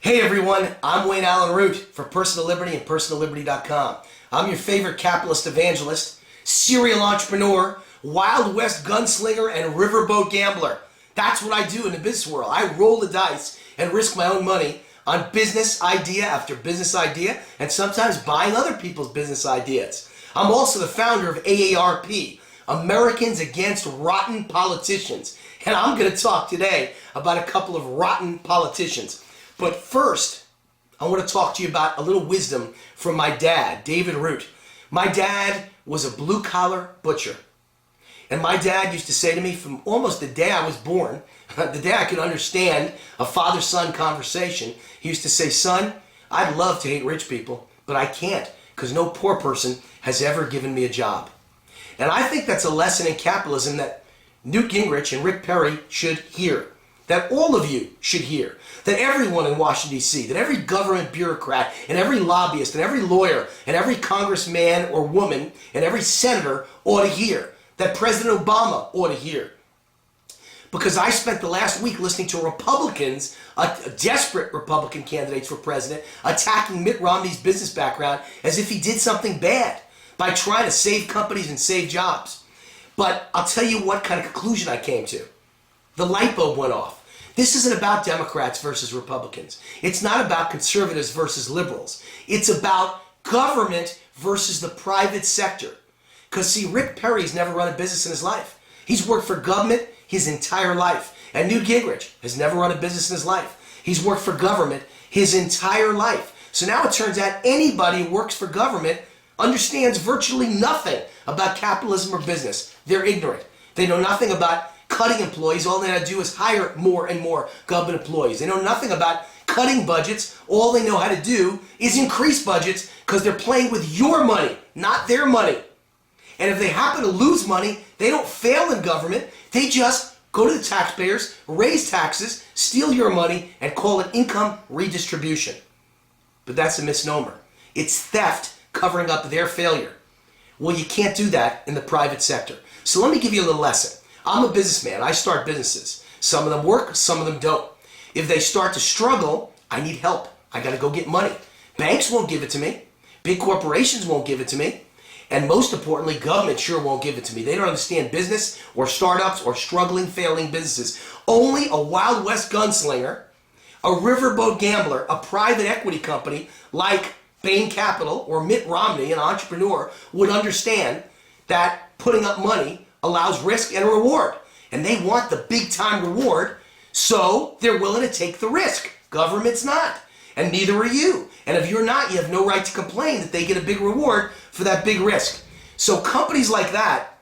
Hey everyone, I'm Allyn Root for Personal Liberty and PersonalLiberty.com. I'm your favorite capitalist evangelist, serial entrepreneur, Wild West gunslinger, and riverboat gambler. That's what I do in the business world. I roll the dice and risk my own money on business idea after business idea, and sometimes buying other people's business ideas. I'm also the founder of AARP, Americans Against Rotten Politicians. And I'm going to talk today about a couple of rotten politicians. But first, I want to talk to you about a little wisdom from my dad, David Root. My dad was a blue-collar butcher. And my dad used to say to me from almost the day I was born, the day I could understand a father-son conversation, he used to say, "Son, I'd love to hate rich people, but I can't because no poor person has ever given me a job." And I think that's a lesson in capitalism that Newt Gingrich and Rick Perry should hear, that all of you should hear, that everyone in Washington, D.C., that every government bureaucrat and every lobbyist and every lawyer and every congressman or woman and every senator ought to hear, that President Obama ought to hear. Because I spent the last week listening to Republicans, desperate Republican candidates for president, attacking Mitt Romney's business background as if he did something bad by trying to save companies and save jobs. But I'll tell you what kind of conclusion I came to. The light bulb went off. This isn't about Democrats versus Republicans. It's not about conservatives versus liberals. It's about government versus the private sector. Because see, Rick Perry's never run a business in his life. He's worked for government his entire life. And Newt Gingrich has never run a business in his life. He's worked for government his entire life. So now it turns out anybody who works for government understands virtually nothing about capitalism or business. They're ignorant. They know nothing about cutting employees. All they know how to do is hire more and more government employees. They know nothing about cutting budgets. All they know how to do is increase budgets because they're playing with your money, not their money. And if they happen to lose money, they don't fail in government. They just go to the taxpayers, raise taxes, steal your money, and call it income redistribution. But that's a misnomer. It's theft covering up their failure. Well, you can't do that in the private sector. So let me give you a little lesson. I'm a businessman. I start businesses. Some of them work, some of them don't. If they start to struggle, I need help. I got to go get money. Banks won't give it to me. Big corporations won't give it to me. And most importantly, government sure won't give it to me. They don't understand business or startups or struggling, failing businesses. Only a Wild West gunslinger, a riverboat gambler, a private equity company like Bain Capital or Mitt Romney, an entrepreneur, would understand that putting up money allows risk and a reward. And they want the big time reward, so they're willing to take the risk. Government's not. And neither are you. And if you're not, you have no right to complain that they get a big reward for that big risk. So companies like that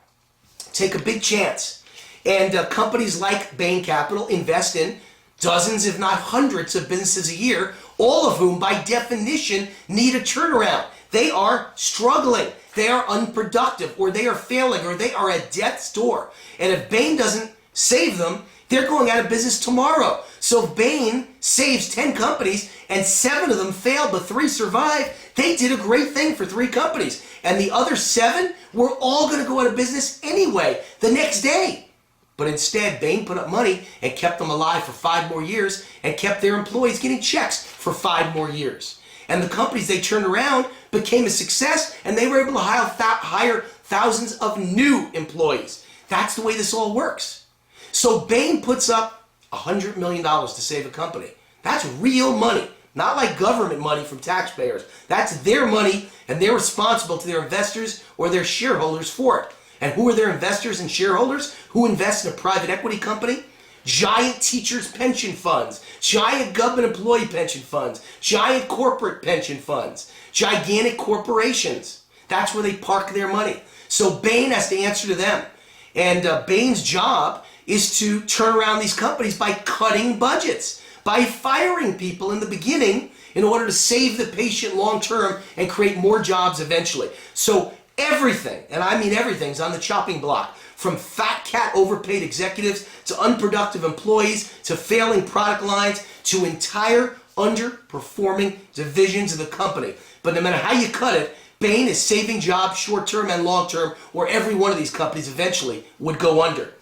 take a big chance. And companies like Bain Capital invest in dozens, if not hundreds, of businesses a year, all of whom, by definition, need a turnaround. They are struggling. They are unproductive, or they are failing, or they are at death's door. And if Bain doesn't save them, they're going out of business tomorrow. So if Bain saves 10 companies and 7 of them fail, but 3 survive, they did a great thing for 3 companies. And the other 7 were all going to go out of business anyway the next day. But instead, Bain put up money and kept them alive for 5 more years and kept their employees getting checks for 5 more years. And the companies they turned around became a success, and they were able to hire thousands of new employees. That's the way this all works. So Bain puts up $100 million to save a company. That's real money, not like government money from taxpayers. That's their money, and they're responsible to their investors or their shareholders for it. And who are their investors and shareholders? Who invest in a private equity company? Giant teachers' pension funds, giant government employee pension funds, giant corporate pension funds, gigantic corporations. That's where they park their money. So Bain has to answer to them. And Bain's job is to turn around these companies by cutting budgets, by firing people in the beginning in order to save the patient long term and create more jobs eventually. So everything, and I mean everything, is on the chopping block. From fat cat overpaid executives to unproductive employees to failing product lines to entire underperforming divisions of the company. But no matter how you cut it, Bain is saving jobs short-term and long-term, or every one of these companies eventually would go under.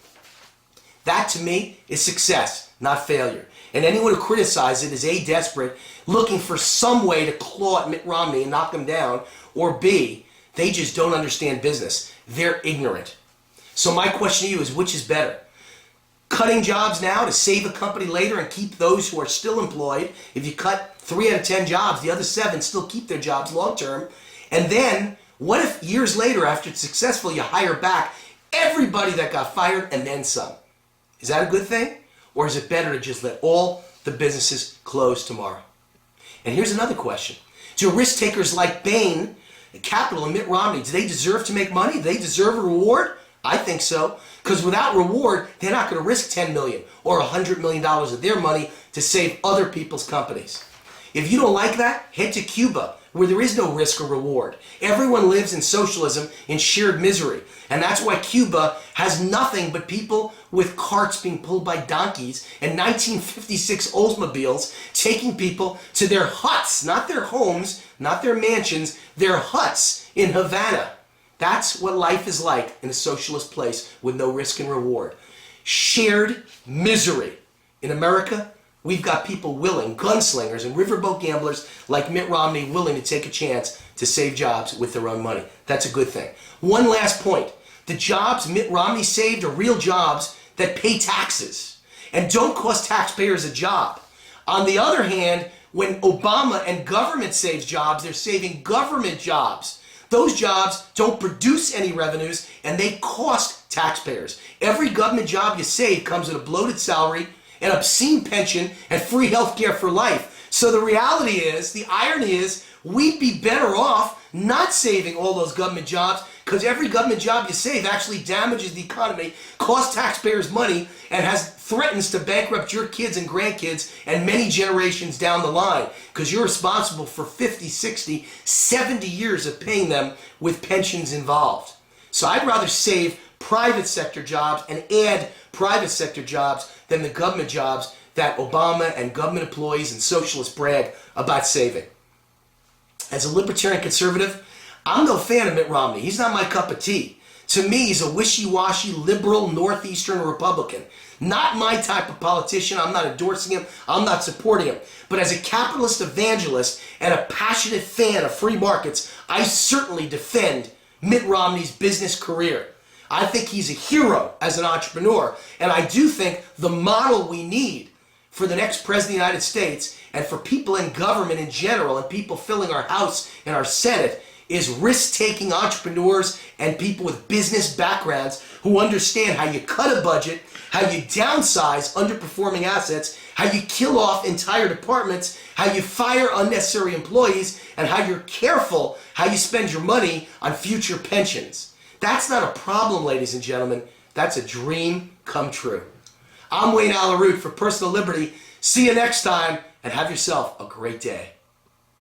That, to me, is success, not failure. And anyone who criticizes it is A, desperate, looking for some way to claw at Mitt Romney and knock him down, or B, they just don't understand business. They're ignorant. So my question to you is, which is better? Cutting jobs now to save a company later and keep those who are still employed. If you cut 3 out of 10 jobs, the other 7 still keep their jobs long term. And then, what if years later, after it's successful, you hire back everybody that got fired and then some? Is that a good thing? Or is it better to just let all the businesses close tomorrow? And here's another question. Do risk takers like Bain, Capital, and Mitt Romney, do they deserve to make money? Do they deserve a reward? I think so. Because without reward, they're not going to risk $10 million or $100 million of their money to save other people's companies. If you don't like that, head to Cuba, where there is no risk or reward. Everyone lives in socialism in shared misery. And that's why Cuba has nothing but people with carts being pulled by donkeys and 1956 Oldsmobiles taking people to their huts, not their homes, not their mansions, their huts in Havana. That's what life is like in a socialist place with no risk and reward. Shared misery. In America, we've got people willing, gunslingers and riverboat gamblers like Mitt Romney, willing to take a chance to save jobs with their own money. That's a good thing. One last point. The jobs Mitt Romney saved are real jobs that pay taxes and don't cost taxpayers a job. On the other hand, when Obama and government saves jobs, they're saving government jobs. Those jobs don't produce any revenues and they cost taxpayers. Every government job you save comes with a bloated salary, an obscene pension, and free health care for life. So the reality is, the irony is, we'd be better off not saving all those government jobs, because every government job you save actually damages the economy, costs taxpayers money, and threatens to bankrupt your kids and grandkids and many generations down the line, because you're responsible for 50, 60, 70 years of paying them with pensions involved. So I'd rather save private sector jobs and add private sector jobs than the government jobs that Obama and government employees and socialists brag about saving. As a libertarian conservative, I'm no fan of Mitt Romney. He's not my cup of tea. To me, he's a wishy-washy, liberal, northeastern Republican. Not my type of politician. I'm not endorsing him. I'm not supporting him. But as a capitalist evangelist and a passionate fan of free markets, I certainly defend Mitt Romney's business career. I think he's a hero as an entrepreneur. And I do think the model we need for the next president of the United States and for people in government in general and people filling our House and our Senate is risk-taking entrepreneurs and people with business backgrounds who understand how you cut a budget, how you downsize underperforming assets, how you kill off entire departments, how you fire unnecessary employees, and how you're careful how you spend your money on future pensions. That's not a problem, ladies and gentlemen. That's a dream come true. I'm Allyn Root for Personal Liberty. See you next time, and have yourself a great day.